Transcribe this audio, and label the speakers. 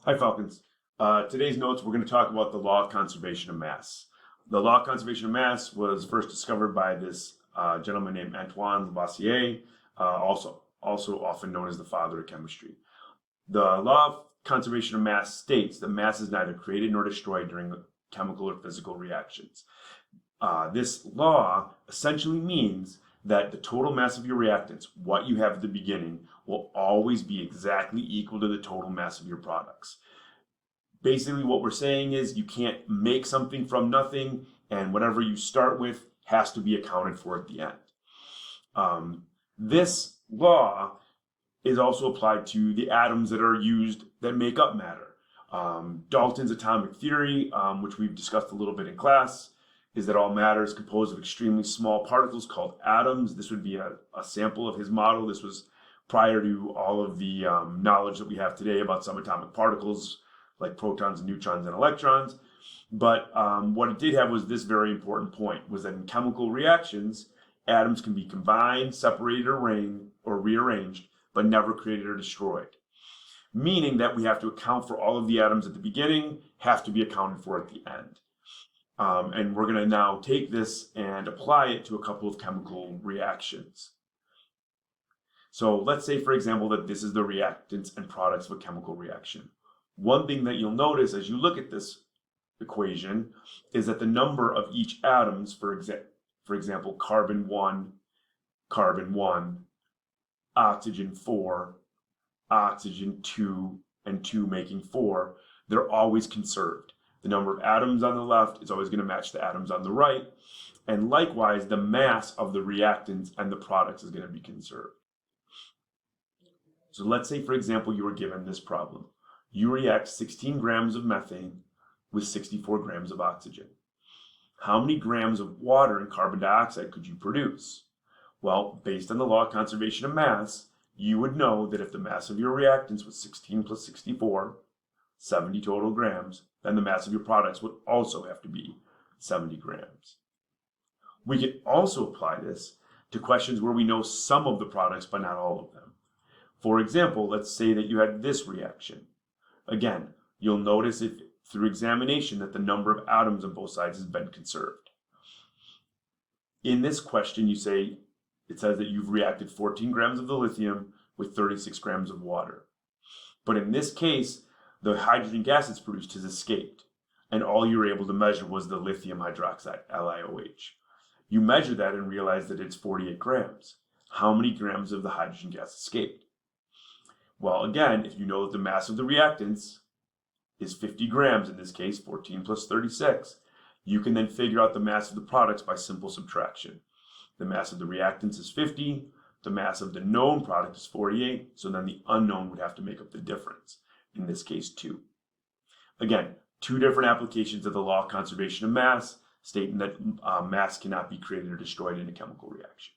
Speaker 1: Hi, Falcons. Today's notes, we're going to talk about the law of conservation of mass. The law of conservation of mass was first discovered by this gentleman named Antoine Lavoisier, also often known as the father of chemistry. The law of conservation of mass states that mass is neither created nor destroyed during chemical or physical reactions. This law essentially means that the total mass of your reactants, what you have at the beginning, will always be exactly equal to the total mass of your products. Basically, what we're saying is you can't make something from nothing, and whatever you start with has to be accounted for at the end. This law is also applied to the atoms that are used that make up matter. Dalton's atomic theory, which we've discussed a little bit in class, is that all matter is composed of extremely small particles called atoms. This would be a sample of his model. This was prior to all of the knowledge that we have today about subatomic particles like protons and neutrons and electrons. But what it did have was this very important point, was that in chemical reactions, atoms can be combined, separated, or rearranged, but never created or destroyed. Meaning that we have to account for all of the atoms at the beginning, have to be accounted for at the end. And we're going to now take this and apply it to a couple of chemical reactions. So let's say, for example, that this is the reactants and products of a chemical reaction. One thing that you'll notice as you look at this equation is that the number of each atoms, for example, carbon 1, oxygen 4, oxygen 2, and 2 making 4, they're always conserved. The number of atoms on the left is always going to match the atoms on the right. And likewise, the mass of the reactants and the products is going to be conserved. So let's say, for example, you were given this problem. You react 16 grams of methane with 64 grams of oxygen. How many grams of water and carbon dioxide could you produce? Well, based on the law of conservation of mass, you would know that if the mass of your reactants was 16 plus 64, 70 total grams, then the mass of your products would also have to be 70 grams. We can also apply this to questions where we know some of the products but not all of them. For example, let's say that you had this reaction. Again, you'll notice through examination that the number of atoms on both sides has been conserved. In this question, it says that you've reacted 14 grams of the lithium with 36 grams of water. But in this case, the hydrogen gas that's produced has escaped, and all you were able to measure was the lithium hydroxide, LiOH. You measure that and realize that it's 48 grams. How many grams of the hydrogen gas escaped? Well, again, if you know that the mass of the reactants is 50 grams, in this case, 14 plus 36, you can then figure out the mass of the products by simple subtraction. The mass of the reactants is 50, the mass of the known product is 48, so then the unknown would have to make up the difference, in this case 2. Again, two different applications of the law of conservation of mass, stating that mass cannot be created or destroyed in a chemical reaction.